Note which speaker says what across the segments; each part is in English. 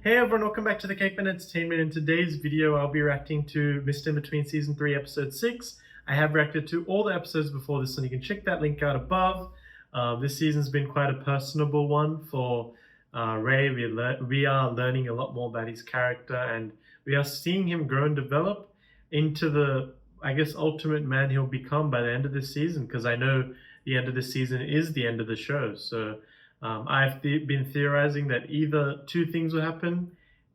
Speaker 1: Hey everyone, welcome back to the Cakeman Entertainment. In today's video, I'll be reacting to Mr. Inbetween Season 3, Episode 6. I have reacted to all the episodes before this, and you can check that link out above. This season's been quite a personable one for Ray. We are learning a lot more about his character, and we are seeing him grow and develop into the, I guess, ultimate man he'll become by the end of this season, because I know the end of this season is the end of the show. So I've been theorizing that either two things will happen.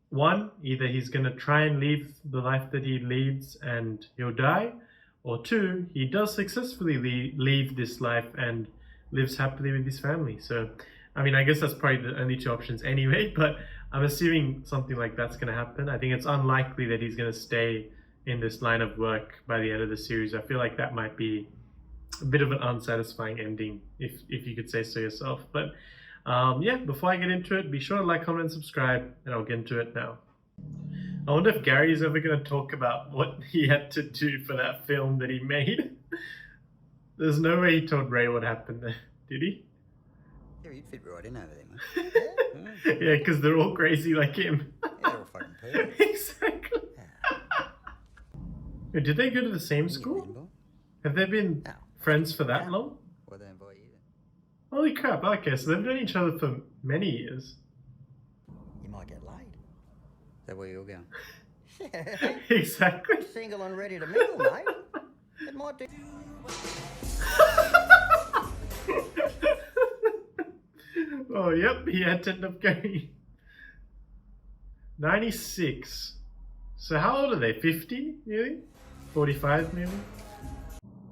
Speaker 1: One, either he's going to try and leave the life that he leads and he'll die, or two, he does successfully leave this life and lives happily with his family. So, I mean, I guess that's probably the only two options anyway, but I'm assuming something like that's going to happen. I think it's unlikely that he's going to stay in this line of work by the end of the series. I feel like that might be a bit of an unsatisfying ending, if you could say so yourself. But yeah, before I get into it, be sure to like, comment, and subscribe, and I'll get into it now. I wonder if Gary's ever going to talk about what he had to do for that film that he made. There's no way he told Ray what happened there, did he?
Speaker 2: Yeah, you'd fit right in over there, mate.
Speaker 1: Yeah, because they're all crazy like him.
Speaker 2: Yeah, they're all fucking perfect.
Speaker 1: Exactly. Wait, did they go to the same school? Have they been friends for that long?
Speaker 2: Well, they invite you.
Speaker 1: Holy crap, okay, so they've known each other for many years.
Speaker 2: You might get laid. Is that where you're going?
Speaker 3: Yeah.
Speaker 1: Exactly.
Speaker 3: Single and ready to mingle, mate. It might do.
Speaker 1: Oh, yep, he had to end up going 96. So how old are they? 50, maybe? 45, maybe?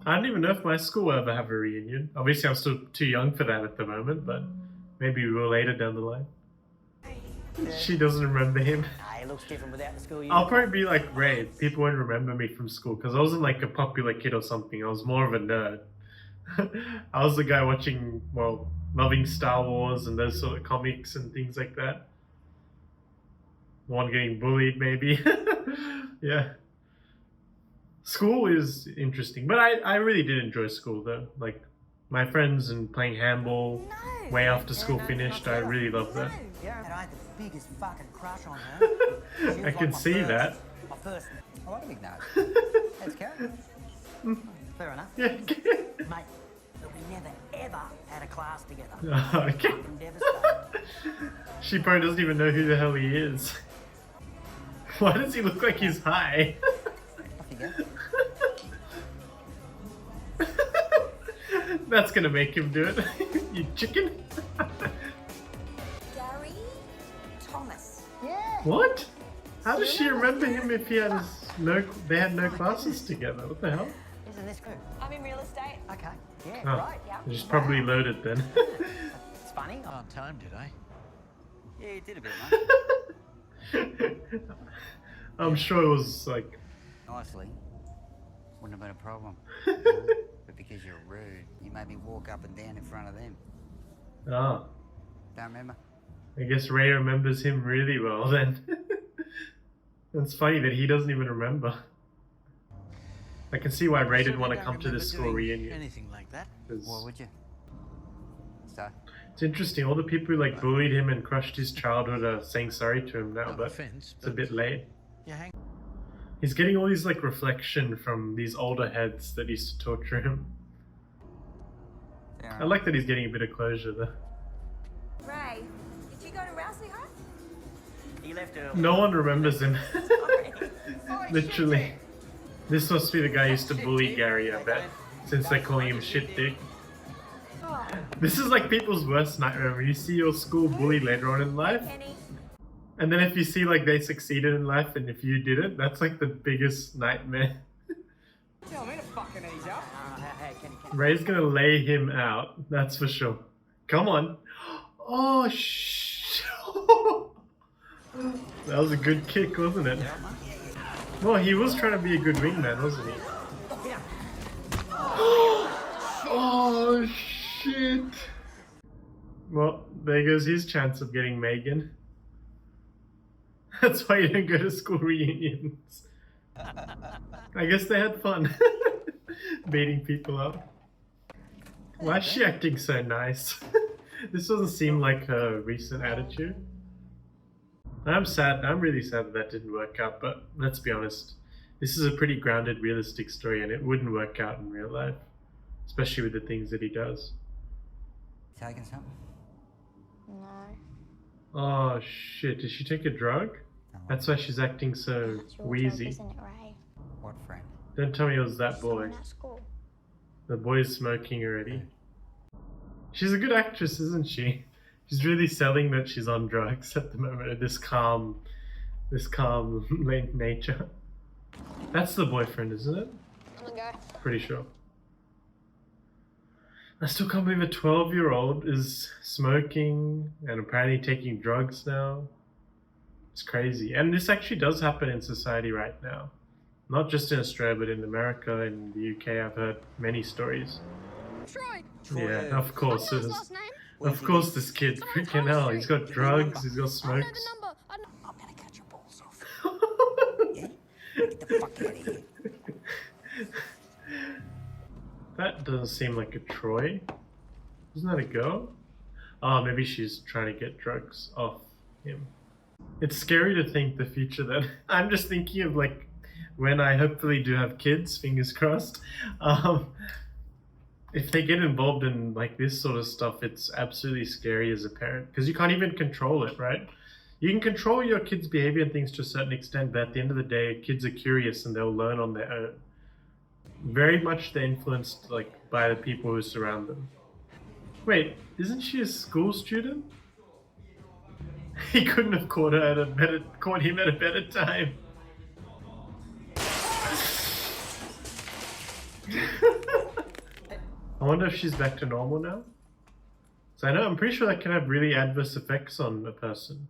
Speaker 1: I don't even know if my school will ever have a reunion. Obviously, I'm still too young for that at the moment, but maybe we will later down the line. She doesn't remember him.
Speaker 3: Nah, it looks different without the school
Speaker 1: I'll
Speaker 3: uniform.
Speaker 1: probably be like Ray. People won't remember me from school because I wasn't like a popular kid or something. I was more of a nerd. I was the guy watching, well, loving Star Wars and those sort of comics and things like that. The one getting bullied, maybe. Yeah. School is interesting, but I really did enjoy school though. Like my friends and playing handball way after school finished, I really loved that.
Speaker 3: Yeah, and I had the biggest fucking crush on her.
Speaker 1: I can see that.
Speaker 3: My first.
Speaker 2: I like a big nose. That's character.
Speaker 3: Fair enough.
Speaker 1: Yeah.
Speaker 3: Mate, but we never ever had a class together.
Speaker 1: Okay.
Speaker 3: Fucking devastated.
Speaker 1: She probably doesn't even know who the hell he is. Why does he look like he's high?
Speaker 2: Off you go.
Speaker 1: That's gonna make him do it. You chicken?
Speaker 4: Gary Thomas.
Speaker 3: Yeah.
Speaker 1: What? How does she remember him if he had they had no classes together? What the hell?
Speaker 3: Isn't this good?
Speaker 4: I'm in real estate.
Speaker 3: Okay. Yeah,
Speaker 1: Oh,
Speaker 3: right, yeah.
Speaker 1: she's probably loaded then.
Speaker 3: It's funny.
Speaker 2: On time, did I? Yeah, you did a bit, mate.
Speaker 1: I'm sure it was like,
Speaker 2: Nicely. Wouldn't have been a problem. But because you're rude, you made me walk up and down in front of them.
Speaker 1: ah,
Speaker 2: Don't remember?
Speaker 1: I guess Ray remembers him really well then. It's funny that he doesn't even remember. I can see why Ray didn't want to come to this school reunion.
Speaker 5: Anything like that?
Speaker 1: 'Cause
Speaker 2: Why would you? So,
Speaker 1: it's interesting, all the people who like bullied him and crushed his childhood are saying sorry to him now,
Speaker 5: No
Speaker 1: but
Speaker 5: offense,
Speaker 1: it's a bit late.
Speaker 5: Yeah, hang.
Speaker 1: He's getting all these like reflection from these older heads that used to torture him.
Speaker 2: fair
Speaker 1: I like that he's getting a bit of closure though.
Speaker 4: Ray, did you go to Rousey High?
Speaker 3: He left early.
Speaker 1: No one remembers him.
Speaker 4: Sorry.
Speaker 1: Literally. This must be the guy who used to bully Gary, I bet. Since they're calling him shit dick.
Speaker 4: Oh,
Speaker 1: This is like people's worst nightmare when you see your school bully later on in life.
Speaker 4: Kenny.
Speaker 1: And then if you see like they succeeded in life and if you didn't, that's like the biggest nightmare.
Speaker 3: Tell me to fucking ease up. Hey, Kenny.
Speaker 1: Ray's gonna lay him out, that's for sure. Come on. Oh, that was a good kick, wasn't it? Well, he was trying to be a good wingman, wasn't he?
Speaker 3: Yeah.
Speaker 1: Oh, shit. Well, there goes his chance of getting Megan. That's why you don't go to school reunions. I guess they had fun. Beating people up. Why is she acting so nice? This doesn't seem like her recent attitude. I'm sad. I'm really sad that didn't work out, but let's be honest. This is a pretty grounded, realistic story, and it wouldn't work out in real life, especially with the things that he does.
Speaker 2: Taking something?
Speaker 4: No.
Speaker 1: Oh shit, did she take a drug?
Speaker 2: No.
Speaker 1: That's why she's acting so
Speaker 4: That's your
Speaker 1: wheezy.
Speaker 4: job, isn't it, Ray?
Speaker 2: What friend?
Speaker 1: Don't tell me it was that boy.
Speaker 4: Someone at school.
Speaker 1: The boy's smoking already. She's a good actress, isn't she? She's really selling that she's on drugs at the moment, at this calm nature. That's the boyfriend, isn't it?
Speaker 4: Come on, go.
Speaker 1: Pretty sure. I still can't believe a 12-year-old is smoking and apparently taking drugs now. It's crazy. And this actually does happen in society right now. Not just in Australia, but in America, in the UK, I've heard many stories.
Speaker 5: Troy.
Speaker 1: Yeah, of course.
Speaker 5: What's his last name?
Speaker 1: Of course, this kid, freaking hell, he's got drugs, he's got
Speaker 5: I know
Speaker 1: smokes.
Speaker 5: the number. I know.
Speaker 3: I'm gonna cut your balls off. Yeah? Get the fuck out of here.
Speaker 1: That doesn't seem like a Troy. Isn't that a girl? Oh, maybe she's trying to get drugs off him. It's scary to think the future that I'm just thinking of, like, when I hopefully do have kids, fingers crossed. If they get involved in like this sort of stuff, it's absolutely scary as a parent because you can't even control it, right? You can control your kids' behavior and things to a certain extent, but at the end of the day, kids are curious and they'll learn on their own. Very much they're influenced like by the people who surround them. Wait, isn't she a school student? He couldn't have caught him at a better time. I wonder if she's back to normal now. So I'm pretty sure that can have really adverse effects on a person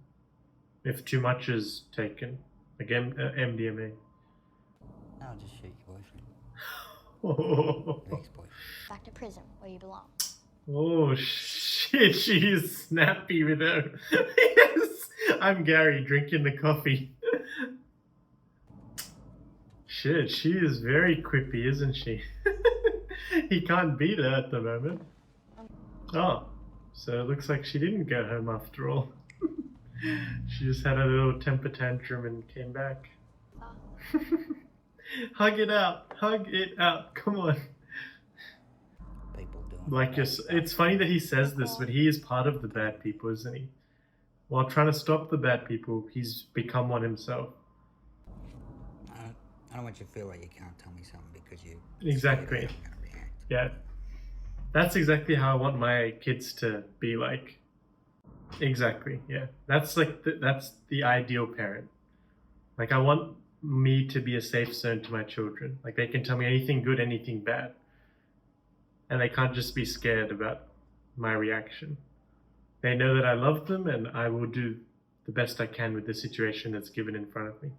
Speaker 1: if too much is taken. Again, MDMA.
Speaker 2: No, I'll just shoot your boyfriend.
Speaker 1: Oh,
Speaker 2: Ex-boyfriend.
Speaker 4: Back to prison, where you belong.
Speaker 1: oh shit, she is snappy with her. Yes, I'm Gary drinking the coffee. Shit, she is very quippy, isn't she? He can't beat her at the moment. Oh, so it looks like she didn't go home after all. She just had a little temper tantrum and came back. Hug it out, come on.
Speaker 2: People doing
Speaker 1: Like, it's funny that he says this, but he is part of the bad people, isn't he? While trying to stop the bad people, he's become one himself.
Speaker 2: I don't want you to feel like you can't tell me something because you...
Speaker 1: Exactly.
Speaker 2: I'm gonna react.
Speaker 1: Yeah. That's exactly how I want my kids to be like. Exactly, yeah. That's like that's the ideal parent. Like, I want me to be a safe zone to my children. Like, they can tell me anything good, anything bad. And they can't just be scared about my reaction. They know that I love them and I will do the best I can with the situation that's given in front of me.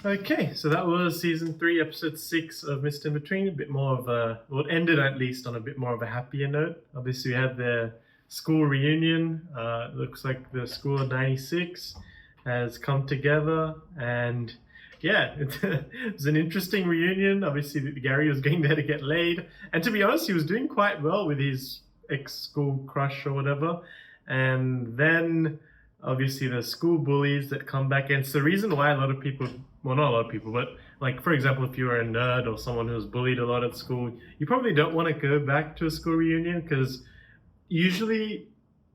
Speaker 1: Okay, so that was season 3, episode 6 of Missed in Between. A bit more of a, well, it ended at least on a bit more of a happier note. Obviously, we had the school reunion. Looks like the school of 96 has come together, and yeah, it was an interesting reunion. Obviously, Gary was going there to get laid, and to be honest, he was doing quite well with his ex-school crush or whatever. And then obviously the school bullies that come back, and it's the reason why a lot of people, well, not a lot of people, but like, for example, if you were a nerd or someone who was bullied a lot at school, you probably don't want to go back to a school reunion, because usually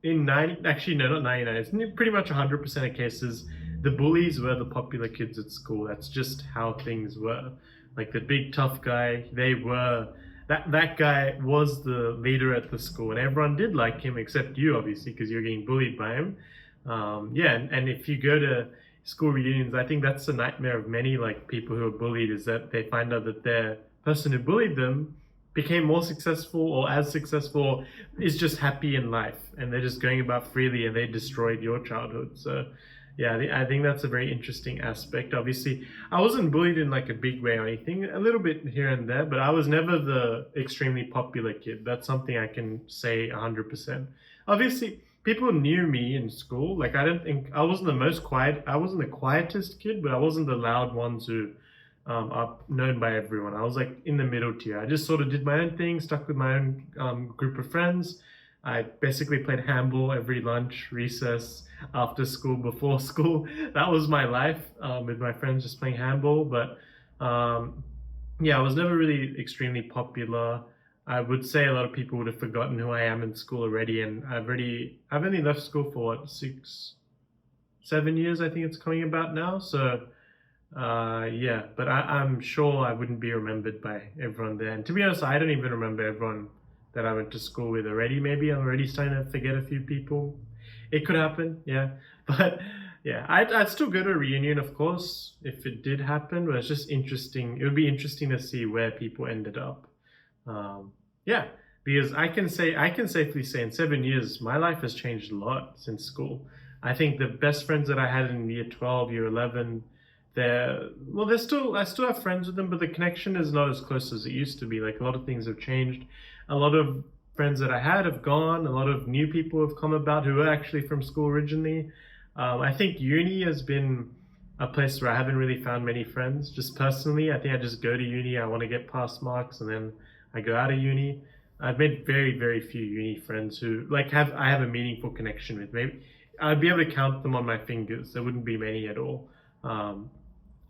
Speaker 1: in not 99, it's pretty much 100% of cases, the bullies were the popular kids at school. That's just how things were. Like, the big tough guy, that guy was the leader at the school, and everyone did like him except you, obviously, because you're getting bullied by him. And if you go to school reunions, I think that's the nightmare of many like people who are bullied, is that they find out that their person who bullied them became more successful or as successful, is just happy in life, and they're just going about freely, and they destroyed your childhood. So yeah, I think that's a very interesting aspect. Obviously, I wasn't bullied in like a big way or anything, a little bit here and there, but I was never the extremely popular kid. That's something I can say 100%. Obviously, people knew me in school. Like, I don't think I wasn't the most quiet. I wasn't the quietest kid, but I wasn't the loud ones who are known by everyone. I was like in the middle tier. I just sort of did my own thing, stuck with my own group of friends. I basically played handball every lunch, recess, after school, before school. That was my life, with my friends just playing handball. But yeah, I was never really extremely popular. I would say a lot of people would have forgotten who I am in school already, and I've only left school for what, 7 years, I think it's coming about now. So yeah, but I'm sure I wouldn't be remembered by everyone there. And to be honest, I don't even remember everyone that I went to school with already. Maybe I'm already starting to forget a few people. It could happen, yeah. But yeah, I'd still go to a reunion, of course, if it did happen. But it's just interesting. It would be interesting to see where people ended up. Yeah, because I can safely say in 7 years, my life has changed a lot since school. I think the best friends that I had in year 12, year 11, I still have friends with them, but the connection is not as close as it used to be. Like, a lot of things have changed. A lot of friends that I had have gone. A lot of new people have come about who were actually from school originally. I think uni has been a place where I haven't really found many friends. Just personally, I think I just go to uni. I want to get past marks, and then I go out of uni. I've made very, very few uni friends who I have a meaningful connection with. Maybe I'd be able to count them on my fingers. There wouldn't be many at all.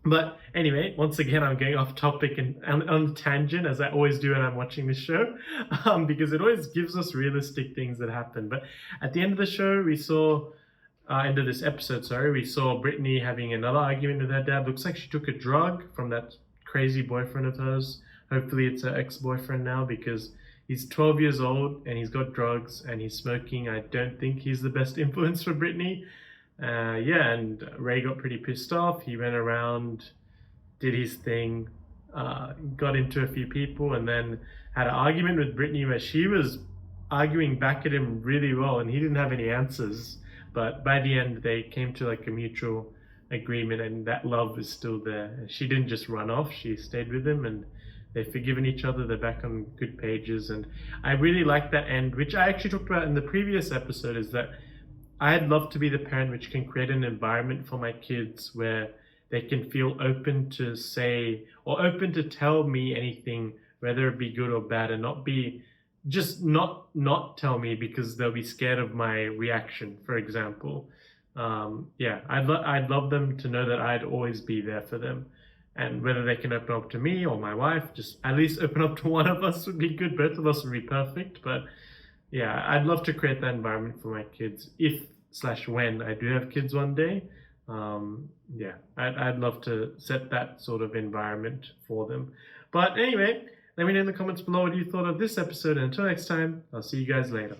Speaker 1: But anyway, once again, I'm going off topic and on a tangent, as I always do when I'm watching this show, because it always gives us realistic things that happen. But at the end of the show, end of this episode, sorry, we saw Brittany having another argument with her dad. Looks like she took a drug from that crazy boyfriend of hers. Hopefully it's her ex-boyfriend now, because he's 12 years old and he's got drugs and he's smoking. I don't think he's the best influence for Brittany. Yeah, and Ray got pretty pissed off. He went around, did his thing, got into a few people, and then had an argument with Brittany where she was arguing back at him really well, and he didn't have any answers. But by the end, they came to like a mutual agreement, and that love is still there. She didn't just run off; she stayed with him, and they've forgiven each other. They're back on good pages, and I really like that end, which I actually talked about in the previous episode. Is that I'd love to be the parent which can create an environment for my kids where they can feel open to say or open to tell me anything, whether it be good or bad, and not tell me because they'll be scared of my reaction, for example. Yeah, I'd love them to know that I'd always be there for them. And whether they can open up to me or my wife, just at least open up to one of us would be good. Both of us would be perfect. But yeah, I'd love to create that environment for my kids if/when I do have kids one day. Yeah, I'd love to set that sort of environment for them. But anyway, let me know in the comments below what you thought of this episode. And until next time, I'll see you guys later.